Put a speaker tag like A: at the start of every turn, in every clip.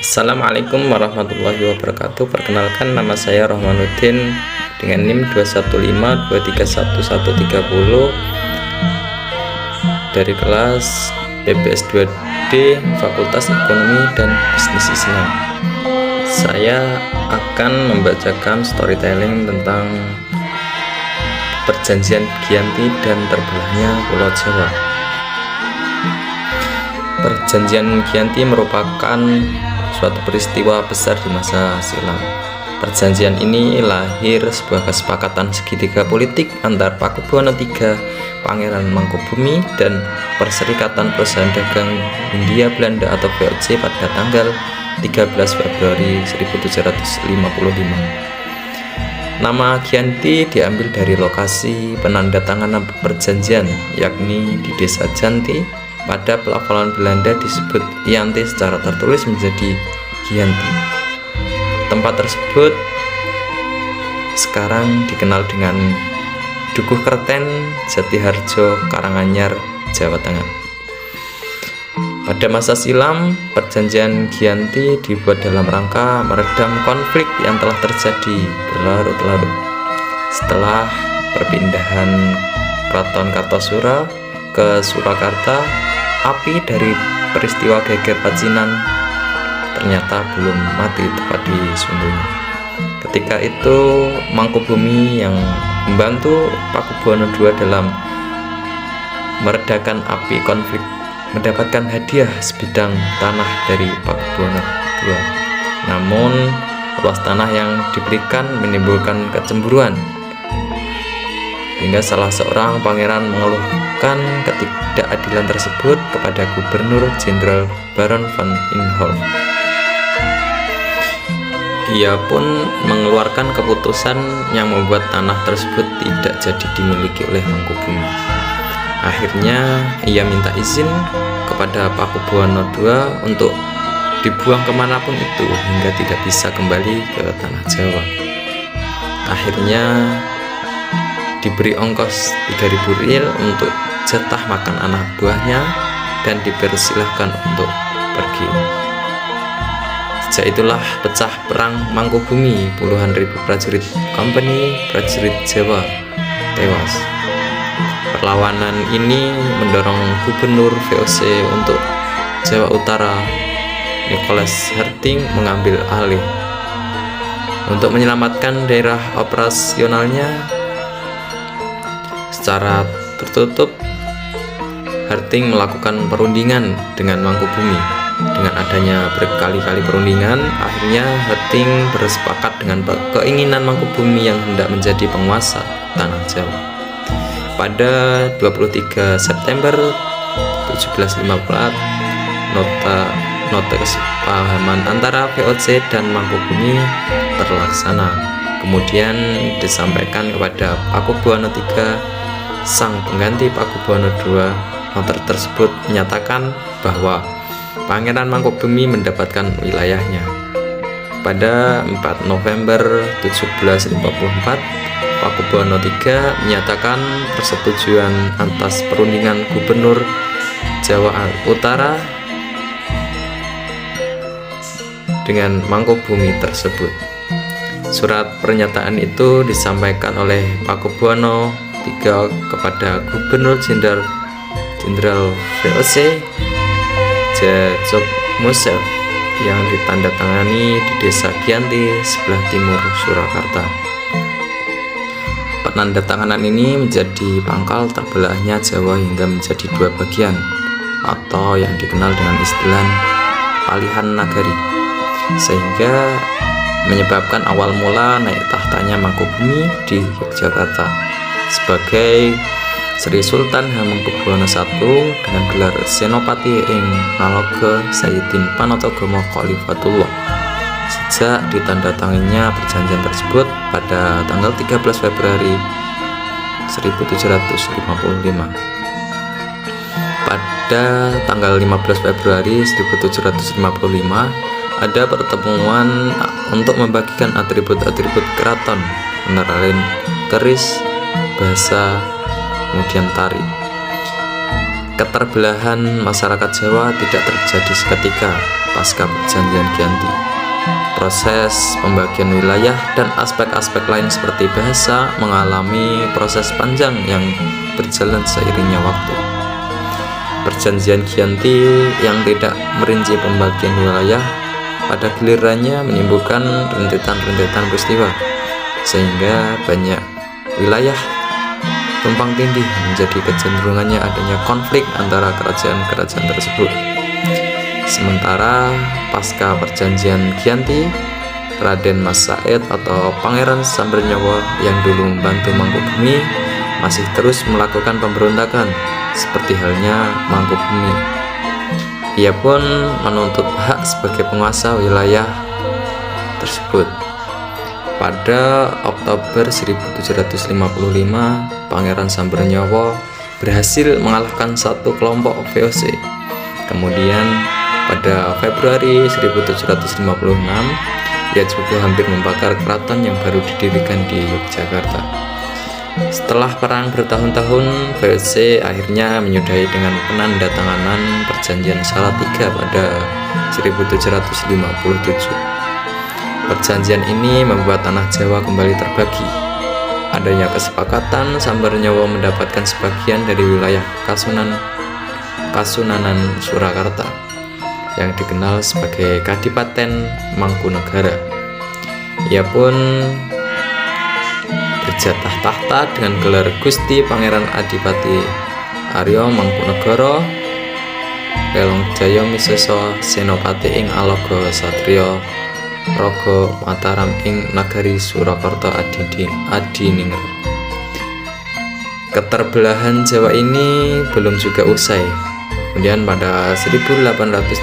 A: Assalamualaikum warahmatullahi wabarakatuh. Perkenalkan, nama saya Rohmanuddin dengan NIM 215231130 dari kelas PBS 2D Fakultas Ekonomi dan Bisnis Islam. Saya akan membacakan storytelling tentang perjanjian Giyanti dan terbelahnya Pulau Jawa. Perjanjian Giyanti merupakan suatu peristiwa besar di masa silam. Perjanjian ini lahir sebuah kesepakatan segitiga politik antar Pakubuwono III, Pangeran Mangkubumi, dan Perserikatan Perusahaan Dagang Hindia Belanda atau VOC pada tanggal 13 Februari 1755. Nama Giyanti diambil dari lokasi penandatanganan perjanjian, yakni di Desa Janti. Pada pelafalan Belanda disebut Yanti, secara tertulis menjadi Giyanti. Tempat tersebut sekarang dikenal dengan Dukuh Kerten, Jatiharjo, Karanganyar, Jawa Tengah. Pada masa silam, perjanjian Giyanti dibuat dalam rangka meredam konflik yang telah terjadi berlarut-larut setelah perpindahan Keraton Kartosura ke Surakarta. Api dari peristiwa geger Pacinan ternyata belum mati tepat di sumbernya. Ketika itu Mangkubumi yang membantu Pakubuwono II dalam meredakan api konflik mendapatkan hadiah sebidang tanah dari Pakubuwono II. Namun luas tanah yang diberikan menimbulkan kecemburuan, hingga salah seorang pangeran mengeluhkan ketidakadilan tersebut kepada Gubernur Jenderal Baron van Inhofe. Ia pun mengeluarkan keputusan yang membuat tanah tersebut tidak jadi dimiliki oleh Mangkubumi. Akhirnya ia minta izin kepada Pakubuwono II untuk dibuang kemanapun itu hingga tidak bisa kembali ke tanah Jawa. Akhirnya diberi ongkos 3.000 riel untuk jatah makan anak buahnya dan dipersilahkan untuk pergi. Sejak itulah pecah perang Mangkubumi, puluhan ribu prajurit company, prajurit Jawa tewas. Perlawanan ini mendorong Gubernur VOC untuk Jawa Utara, Nicholas Harting, mengambil alih. Untuk menyelamatkan daerah operasionalnya secara tertutup, Harting melakukan perundingan dengan Mangkubumi. Dengan adanya berkali-kali perundingan, akhirnya Harting bersepakat dengan keinginan Mangkubumi yang hendak menjadi penguasa tanah Jawa. Pada 23 September 1754, nota kesepahaman antara VOC dan Mangkubumi terlaksana. Kemudian disampaikan kepada Pakubuwono III, sang pengganti Pakubuwono II. Nota tersebut menyatakan bahwa Pangeran Mangkubumi mendapatkan wilayahnya. Pada 4 November 1754, Pakubuwono III menyatakan persetujuan atas perundingan Gubernur Jawa Utara dengan Mangkubumi tersebut. Surat pernyataan itu disampaikan oleh Pakubuwono III kepada Gubernur Jenderal VOC Jajokmusel yang ditandatangani di Desa Giyanti sebelah timur Surakarta. Penandatanganan ini menjadi pangkal terbelahnya Jawa hingga menjadi dua bagian, atau yang dikenal dengan istilah Palihan Nagari, sehingga menyebabkan awal mula naik tahtanya Mangkubumi di Yogyakarta sebagai Sri Sultan Hamengkubuwono I dengan gelar Senopati ing Naloga Sayyidin Panatagomo Khalifatullah. Sejak ditandatanganinya perjanjian tersebut pada tanggal 13 Februari 1755. Pada tanggal 15 Februari 1755 ada pertemuan untuk membagikan atribut-atribut keraton, antara lain keris, bahasa, kemudian tari. Keterbelahan masyarakat Jawa tidak terjadi seketika pasca perjanjian Giyanti. Proses pembagian wilayah dan aspek-aspek lain seperti bahasa mengalami proses panjang yang berjalan seiringnya waktu. Perjanjian Giyanti yang tidak merinci pembagian wilayah pada gilirannya menimbulkan rentetan-rentetan peristiwa, sehingga banyak wilayah tumpang tindih menjadi kecenderungannya adanya konflik antara kerajaan-kerajaan tersebut. Sementara pasca perjanjian Giyanti, Raden Mas Said atau Pangeran Sambernyawa yang dulu membantu Mangkubumi masih terus melakukan pemberontakan seperti halnya Mangkubumi. Ia pun menuntut hak sebagai penguasa wilayah tersebut. Pada Oktober 1755, Pangeran Sambernyawa berhasil mengalahkan satu kelompok VOC. Kemudian pada Februari 1756, ia juga hampir membakar keraton yang baru didirikan di Yogyakarta. Setelah perang bertahun-tahun, VOC akhirnya menyudahi dengan penandatanganan Perjanjian Salatiga pada 1757. Perjanjian ini membuat tanah Jawa kembali terbagi. Adanya kesepakatan Sambernyawa mendapatkan sebagian dari wilayah Kasunanan Surakarta yang dikenal sebagai Kadipaten Mangkunegara. Ia pun berjatah tahta dengan gelar Gusti Pangeran Adipati Arya Mangkunegara Lelong Jaya Misesa Senopati ing Alaga Satriya Raga Mataram ing Nagari Surakarta Adiningrat. Keterbelahan Jawa ini belum juga usai. Kemudian pada 1813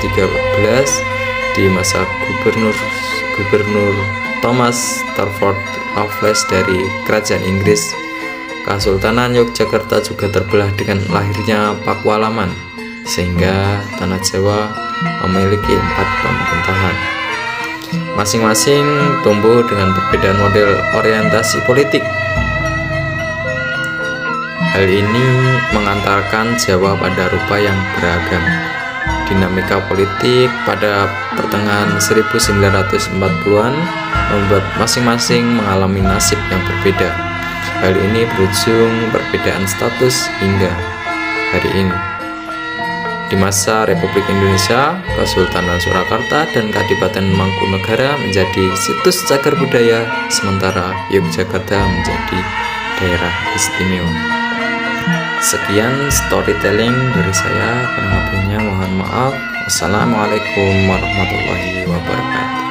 A: di masa Gubernur Thomas Stafford Raffles dari Kerajaan Inggris, Kesultanan Yogyakarta juga terbelah dengan lahirnya Pakualaman, sehingga tanah Jawa memiliki 4 pemerintahan. Masing-masing tumbuh dengan perbedaan model orientasi politik. Hal ini mengantarkan Jawa pada rupa yang beragam. Dinamika politik pada pertengahan 1940-an membuat masing-masing mengalami nasib yang berbeda. Hal ini berujung perbedaan status hingga hari ini. Di masa Republik Indonesia, Kesultanan Surakarta dan Kadipaten Mangkunegara menjadi situs cagar budaya, sementara Yogyakarta menjadi daerah istimewa. Sekian storytelling dari saya, kurang lebihnya mohon maaf. Wassalamualaikum warahmatullahi wabarakatuh.